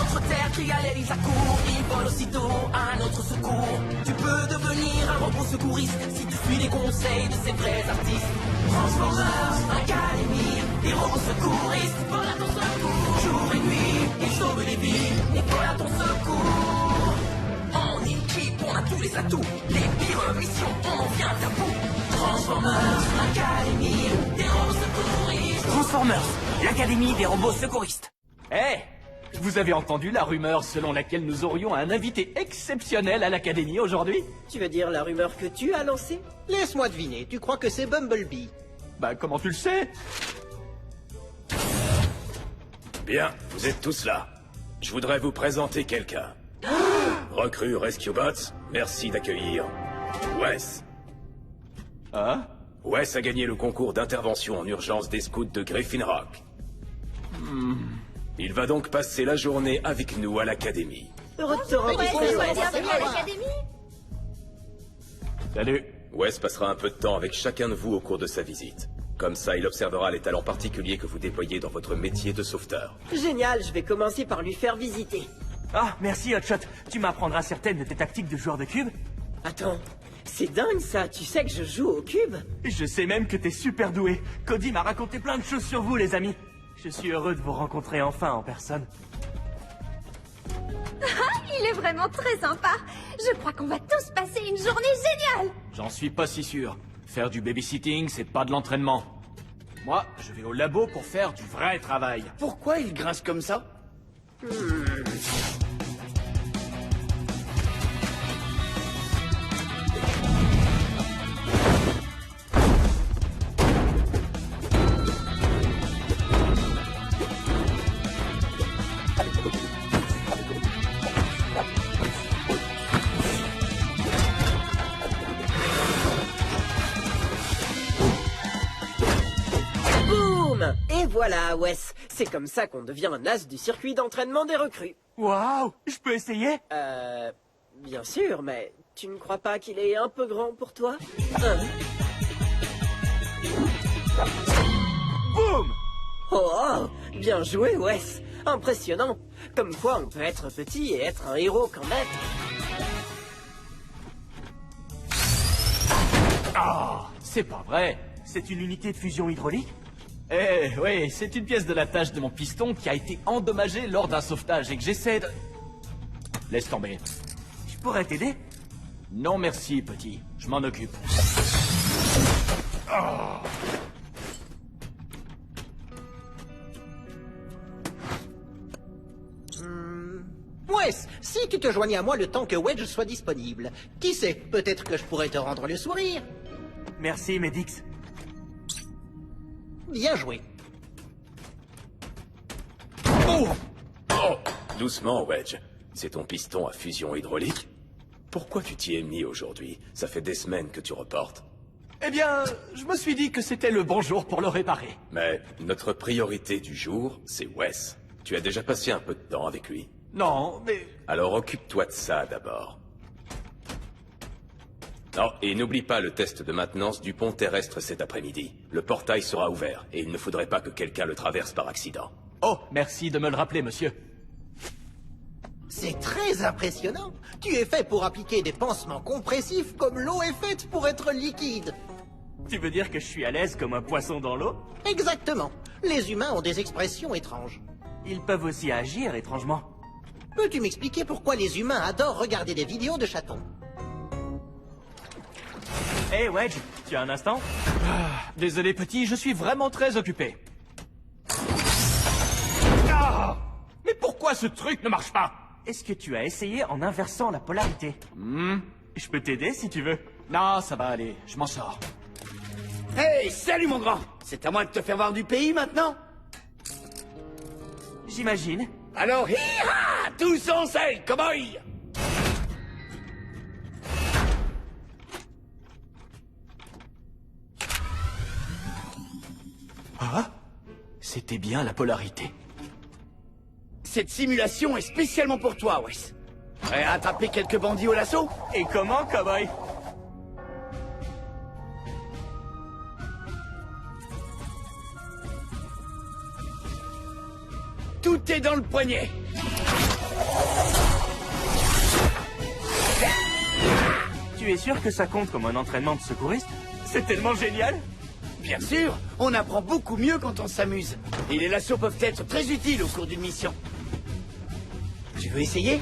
Entre terre, crie à l'aide, ils accourent. Ils volent aussitôt à notre secours. Tu peux devenir un robot secouriste si tu suis les conseils de ces vrais artistes. Transformers Academy, des robots secouristes volent à ton secours. Jour et nuit, ils sauvent des vies et volent à ton secours. En équipe, on a tous les atouts. Les pires missions, on en vient à bout. Transformers Academy, des robots secouristes. Transformers, l'Académie des robots secouristes. Eh, vous avez entendu la rumeur selon laquelle nous aurions un invité exceptionnel à l'Académie aujourd'hui? Tu veux dire la rumeur que tu as lancée? Laisse-moi deviner, tu crois que c'est Bumblebee? Bah, comment tu le sais? Bien, vous êtes tous là. Je voudrais vous présenter quelqu'un. Recrue Rescue Bots, merci d'accueillir Wes. Hein? Wes a gagné le concours d'intervention en urgence des scouts de Griffin Rock. Il va donc passer la journée avec nous à l'Académie. Heureux de te rencontrer, Bienvenue Wes. à l'Académie. Salut. Wes passera un peu de temps avec chacun de vous au cours de sa visite. Comme ça, il observera les talents particuliers que vous déployez dans votre métier de sauveteur. Génial, je vais commencer par lui faire visiter. Ah, merci Hotshot. Tu m'apprendras certaines de tes tactiques de joueur de cube. Attends, c'est dingue ça, tu sais que je joue au cube? Je sais même que t'es super doué. Cody m'a raconté plein de choses sur vous, les amis. Je suis heureux de vous rencontrer enfin en personne. Il est vraiment très sympa. Je crois qu'on va tous passer une journée géniale. J'en suis pas si sûr. Faire du babysitting, c'est pas de l'entraînement. Moi, je vais au labo pour faire du vrai travail. Pourquoi il grince comme ça? Boum! Et voilà, Wes. C'est comme ça qu'on devient un as du circuit d'entraînement des recrues. Waouh, je peux essayer? Bien sûr, mais tu ne crois pas qu'il est un peu grand pour toi? Hein? Boum! Oh, bien joué, Wes. Impressionnant. Comme quoi on peut être petit et être un héros quand même. Ah, c'est pas vrai. C'est une unité de fusion hydraulique? Eh, oui, c'est une pièce de l'attache de mon piston qui a été endommagée lors d'un sauvetage et que j'essaie de... Laisse tomber. Je pourrais t'aider? Non merci, petit. Je m'en occupe. Wes, si tu te joignais à moi le temps que Wedge soit disponible, qui sait, peut-être que je pourrais te rendre le sourire. Merci, Medix. Bien joué. Oh, doucement, Wedge. C'est ton piston à fusion hydraulique? Pourquoi tu t'y es mis aujourd'hui? Ça fait des semaines que tu reportes. Eh bien, je me suis dit que c'était le bon jour pour le réparer. Mais notre priorité du jour, c'est Wes. Tu as déjà passé un peu de temps avec lui. Non, mais... Alors occupe-toi de ça d'abord. Non, et n'oublie pas le test de maintenance du pont terrestre cet après-midi. Le portail sera ouvert, et il ne faudrait pas que quelqu'un le traverse par accident. Oh, merci de me le rappeler, monsieur. C'est très impressionnant. Tu es fait pour appliquer des pansements compressifs comme l'eau est faite pour être liquide. Tu veux dire que je suis à l'aise comme un poisson dans l'eau? Exactement. Les humains ont des expressions étranges. Ils peuvent aussi agir étrangement. Peux-tu m'expliquer pourquoi les humains adorent regarder des vidéos de chatons? Hey Wedge, tu as un instant? Désolé, petit, je suis vraiment très occupé. Ah! Mais pourquoi ce truc ne marche pas? Est-ce que tu as essayé en inversant la polarité? Je peux t'aider si tu veux. Non, ça va aller, je m'en sors. Hey, salut mon grand! C'est à moi de te faire voir du pays maintenant? J'imagine. Alors, hi-ha! Tous en selle, cowboy! Ah? C'était bien la polarité. Cette simulation est spécialement pour toi, Wes. Prêt à attraper quelques bandits au lasso? Et comment, cowboy? Tout est dans le poignet. Tu es sûr que ça compte comme un entraînement de secouriste? C'est tellement génial! Bien sûr, on apprend beaucoup mieux quand on s'amuse. Et les lassos peuvent être très utiles au cours d'une mission. Tu veux essayer?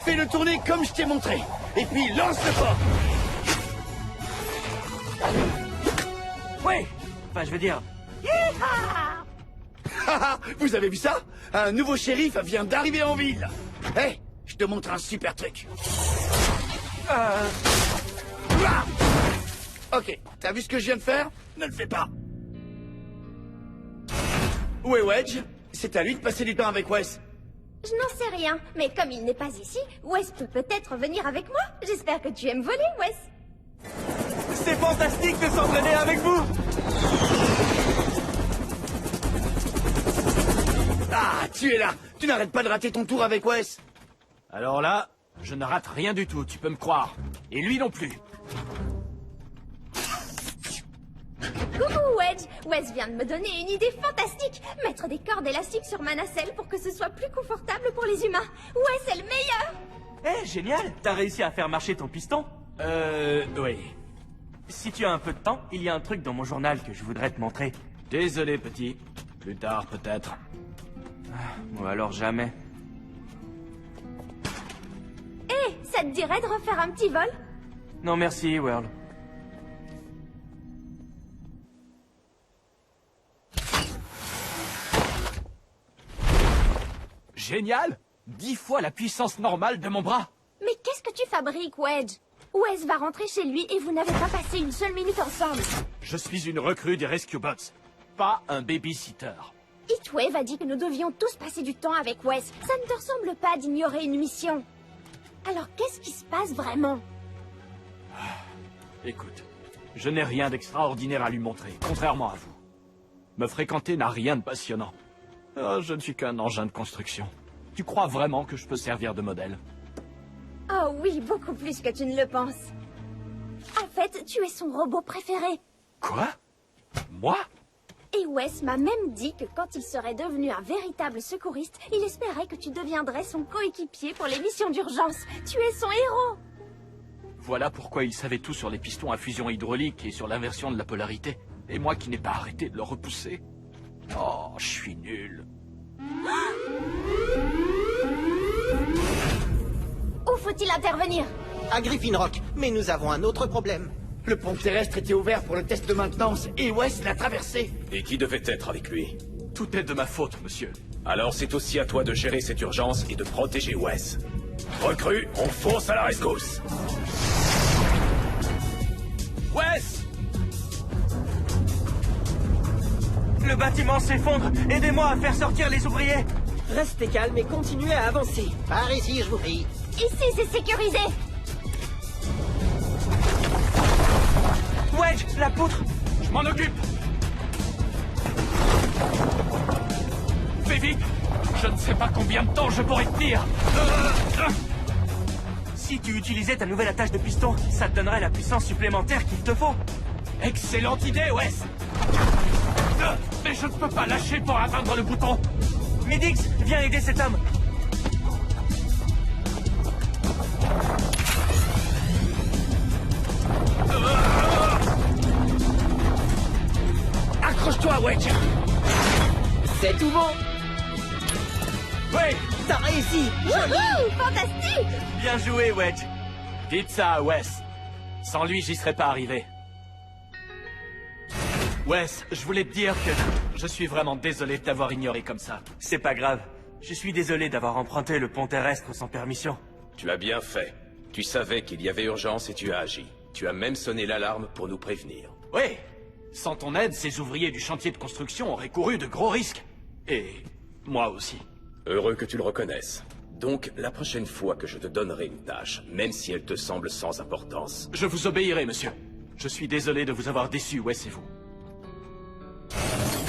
Fais-le tourner comme je t'ai montré. Et puis lance le fort. Ouais! Enfin, je veux dire... Vous avez vu ça? Un nouveau shérif vient d'arriver en ville. Hé, je te montre un super truc. Ah. Ok, t'as vu ce que je viens de faire? Ne le fais pas. Où est Wedge? C'est à lui de passer du temps avec Wes. Je n'en sais rien, mais comme il n'est pas ici, Wes peut peut-être venir avec moi. J'espère que tu aimes voler, Wes. C'est fantastique de s'entraîner avec vous! Ah, tu es là. Tu n'arrêtes pas de rater ton tour avec Wes. Alors là, je ne rate rien du tout, tu peux me croire. Et lui non plus. Coucou, Wedge. Wes vient de me donner une idée fantastique. Mettre des cordes élastiques sur ma nacelle pour que ce soit plus confortable pour les humains. Wes est le meilleur! Eh, génial! T'as réussi à faire marcher ton piston? Oui. Si tu as un peu de temps, il y a un truc dans mon journal que je voudrais te montrer. Désolé, petit. Plus tard, peut-être. Ou alors jamais. Hé, ça te dirait de refaire un petit vol? Non merci, Whirl. Génial! 10 fois la puissance normale de mon bras. Mais qu'est-ce que tu fabriques, Wedge? Wes va rentrer chez lui et vous n'avez pas passé une seule minute ensemble. Je suis une recrue des Rescue Bots, pas un babysitter. Heatwave a dit que nous devions tous passer du temps avec Wes. Ça ne te ressemble pas d'ignorer une mission. Alors qu'est-ce qui se passe vraiment? Écoute, je n'ai rien d'extraordinaire à lui montrer, contrairement à vous. Me fréquenter n'a rien de passionnant. Oh, je ne suis qu'un engin de construction. Tu crois vraiment que je peux servir de modèle? Oh oui, beaucoup plus que tu ne le penses. En fait, tu es son robot préféré. Quoi? Moi? Et Wes m'a même dit que quand il serait devenu un véritable secouriste, il espérait que tu deviendrais son coéquipier pour les missions d'urgence. Tu es son héros. Voilà pourquoi il savait tout sur les pistons à fusion hydraulique et sur l'inversion de la polarité. Et moi qui n'ai pas arrêté de le repousser. Oh, je suis nul. Où faut-il intervenir? À Griffin Rock, mais nous avons un autre problème. Le pont terrestre était ouvert pour le test de maintenance et Wes l'a traversé. Et qui devait être avec lui? Tout est de ma faute, monsieur. Alors c'est aussi à toi de gérer cette urgence et de protéger Wes. Recrue, on fonce à la rescousse. Wes! Le bâtiment s'effondre! Aidez-moi à faire sortir les ouvriers! Restez calme et continuez à avancer. Par ici, je vous prie. Ici, c'est sécurisé. Wedge, la poutre! Je m'en occupe! Fais vite! Je ne sais pas combien de temps je pourrais tenir! Si tu utilisais ta nouvelle attache de piston, ça te donnerait la puissance supplémentaire qu'il te faut. Excellente idée, Wes! Mais je ne peux pas lâcher pour atteindre le bouton! Midix, viens aider cet homme! Accroche-toi, Wedge. C'est tout bon. Oui! T'as réussi. Wouhou, fantastique. Bien joué, Wedge! Dites ça à Wes. Sans lui, j'y serais pas arrivé. Wes, je voulais te dire que je suis vraiment désolé de t'avoir ignoré comme ça. C'est pas grave. Je suis désolé d'avoir emprunté le pont terrestre sans permission. Tu as bien fait. Tu savais qu'il y avait urgence et tu as agi. Tu as même sonné l'alarme pour nous prévenir. Oui! Sans ton aide, ces ouvriers du chantier de construction auraient couru de gros risques. Et moi aussi. Heureux que tu le reconnaisses. Donc, la prochaine fois que je te donnerai une tâche, même si elle te semble sans importance... Je vous obéirai, monsieur. Je suis désolé de vous avoir déçu, Wes et vous.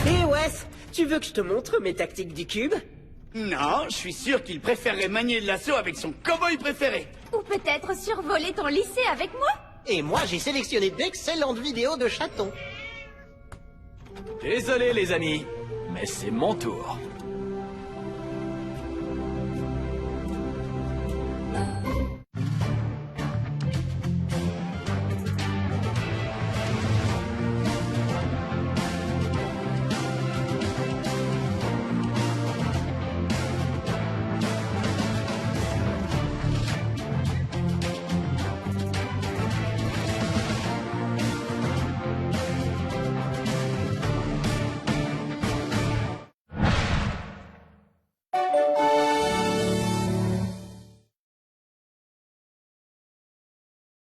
Hé Wes, tu veux que je te montre mes tactiques du cube? Non, je suis sûr qu'il préférerait manier le lasso avec son cow-boy préféré. Ou peut-être survoler ton lycée avec moi? Et moi, j'ai sélectionné d'excellentes vidéos de chatons. Désolé, les amis, mais c'est mon tour.